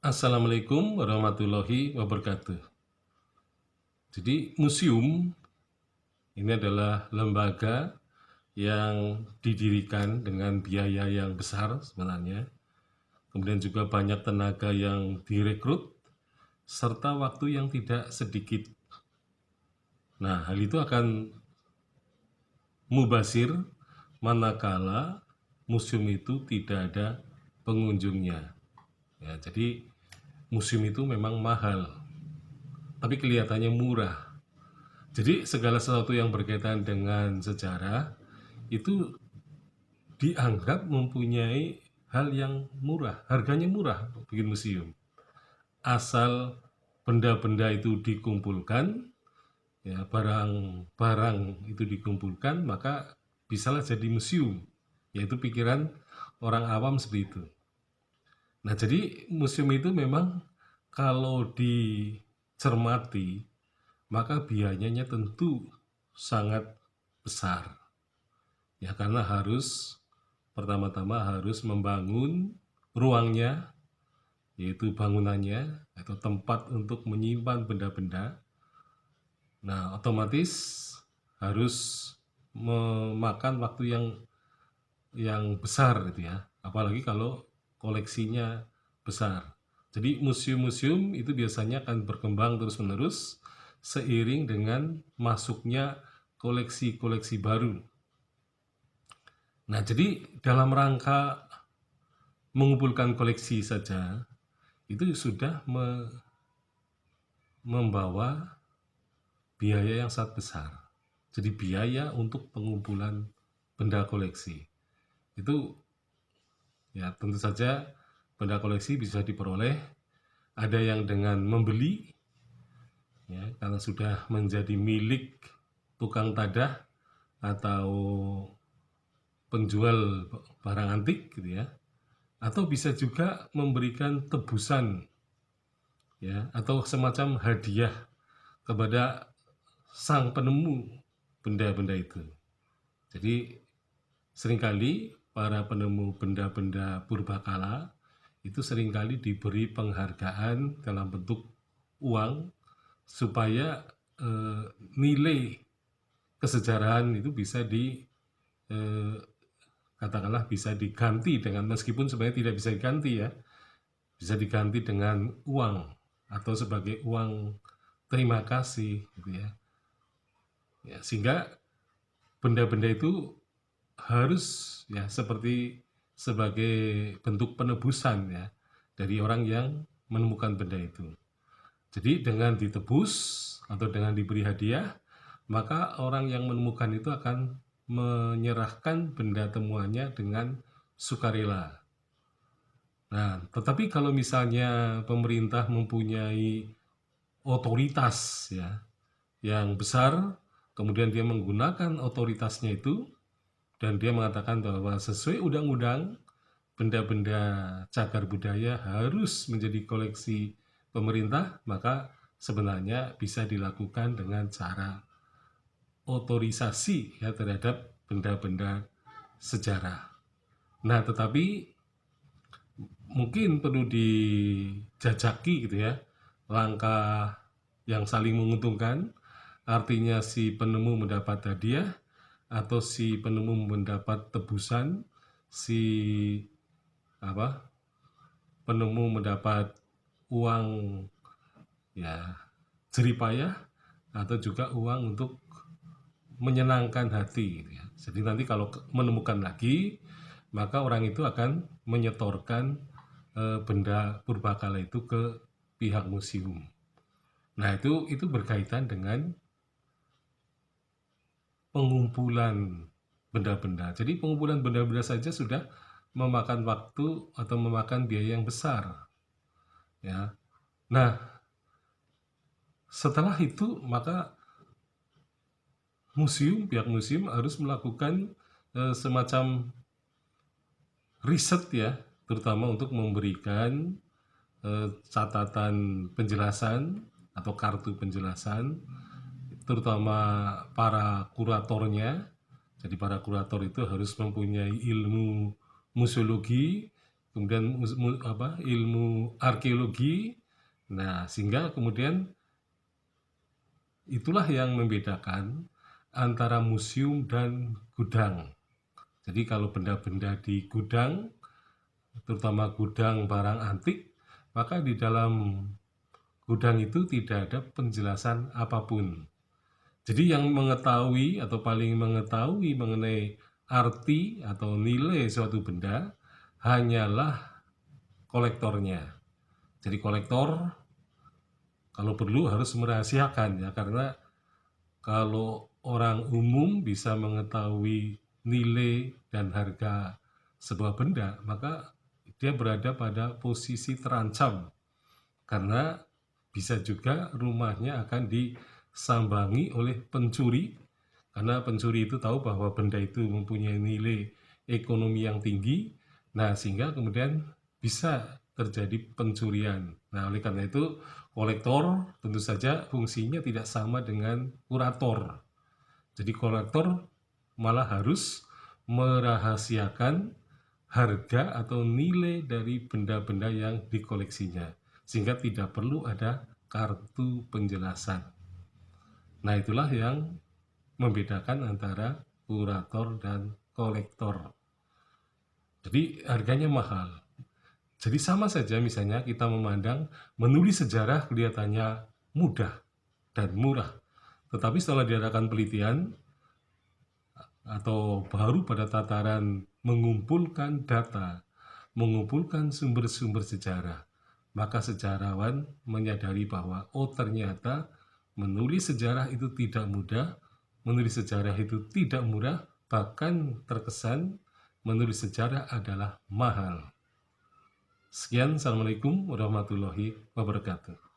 Assalamualaikum warahmatullahi wabarakatuh. Jadi museum ini adalah lembaga yang didirikan dengan biaya yang besar sebenarnya. Kemudian juga banyak tenaga yang direkrut serta waktu yang tidak sedikit. Nah, hal itu akan mubazir manakala museum itu tidak ada pengunjungnya. Ya, jadi museum itu memang mahal, tapi kelihatannya murah. Jadi segala sesuatu yang berkaitan dengan sejarah itu dianggap mempunyai hal yang murah, harganya murah bikin museum. Asal benda-benda itu dikumpulkan, ya barang-barang itu dikumpulkan, maka bisalah jadi museum. Yaitu pikiran orang awam seperti itu. Nah, jadi museum itu memang kalau dicermati, maka biayanya tentu sangat besar. Ya, karena pertama-tama harus membangun ruangnya, yaitu bangunannya atau tempat untuk menyimpan benda-benda. Nah, otomatis harus memakan waktu yang besar gitu ya. Apalagi kalau koleksinya besar. Jadi museum-museum itu biasanya akan berkembang terus-menerus seiring dengan masuknya koleksi-koleksi baru. Nah, jadi dalam rangka mengumpulkan koleksi saja itu sudah membawa biaya yang sangat besar. Jadi biaya untuk pengumpulan benda koleksi itu ya tentu saja benda koleksi bisa diperoleh, ada yang dengan membeli ya karena sudah menjadi milik tukang tadah atau penjual barang antik gitu ya, atau bisa juga memberikan tebusan ya atau semacam hadiah kepada sang penemu benda-benda itu. Jadi seringkali para penemu benda-benda purbakala itu seringkali diberi penghargaan dalam bentuk uang supaya nilai kesejarahan itu bisa katakanlah bisa diganti dengan, meskipun sebenarnya tidak bisa diganti ya, bisa diganti dengan uang atau sebagai uang terima kasih gitu ya. Ya, sehingga benda-benda itu harus ya sebagai bentuk penebusan ya dari orang yang menemukan benda itu. Jadi dengan ditebus atau dengan diberi hadiah, maka orang yang menemukan itu akan menyerahkan benda temuannya dengan sukarela. Nah, tetapi kalau misalnya pemerintah mempunyai otoritas ya yang besar, kemudian dia menggunakan otoritasnya itu dan dia mengatakan bahwa sesuai undang-undang benda-benda cagar budaya harus menjadi koleksi pemerintah, maka sebenarnya bisa dilakukan dengan cara otorisasi ya terhadap benda-benda sejarah. Nah, tetapi mungkin perlu dijajaki gitu ya langkah yang saling menguntungkan, artinya si penemu mendapat hadiah atau si penemu mendapat tebusan, si penemu mendapat uang ya jeripayah atau juga uang untuk menyenangkan hati gitu ya. Jadi nanti kalau menemukan lagi, maka orang itu akan menyetorkan benda purbakala itu ke pihak museum. Nah, itu berkaitan dengan pengumpulan benda-benda. Jadi pengumpulan benda-benda saja sudah memakan waktu atau memakan biaya yang besar. Ya. Nah, setelah itu maka pihak museum harus melakukan semacam riset ya, terutama untuk memberikan catatan penjelasan atau kartu penjelasan, terutama para kuratornya. Jadi para kurator itu harus mempunyai ilmu museologi, kemudian ilmu arkeologi. Nah, sehingga kemudian itulah yang membedakan antara museum dan gudang. Jadi kalau benda-benda di gudang, terutama gudang barang antik, maka di dalam gudang itu tidak ada penjelasan apapun. Jadi yang mengetahui atau paling mengetahui mengenai arti atau nilai suatu benda hanyalah kolektornya. Jadi kolektor kalau perlu harus merahasiakan ya, karena kalau orang umum bisa mengetahui nilai dan harga sebuah benda, maka dia berada pada posisi terancam, karena bisa juga rumahnya akan disambangi oleh pencuri, karena pencuri itu tahu bahwa benda itu mempunyai nilai ekonomi yang tinggi. Nah, sehingga kemudian bisa terjadi pencurian. Nah, oleh karena itu kolektor tentu saja fungsinya tidak sama dengan kurator. Jadi kolektor malah harus merahasiakan harga atau nilai dari benda-benda yang dikoleksinya, sehingga tidak perlu ada kartu penjelasan. Nah, itulah yang membedakan antara kurator dan kolektor. Jadi harganya mahal. Jadi sama saja misalnya kita memandang menulis sejarah kelihatannya mudah dan murah. Tetapi setelah diadakan penelitian atau baru pada tataran mengumpulkan data, mengumpulkan sumber-sumber sejarah, maka sejarawan menyadari bahwa ternyata menulis sejarah itu tidak mudah, menulis sejarah itu tidak murah, bahkan terkesan menulis sejarah adalah mahal. Sekian, Assalamualaikum warahmatullahi wabarakatuh.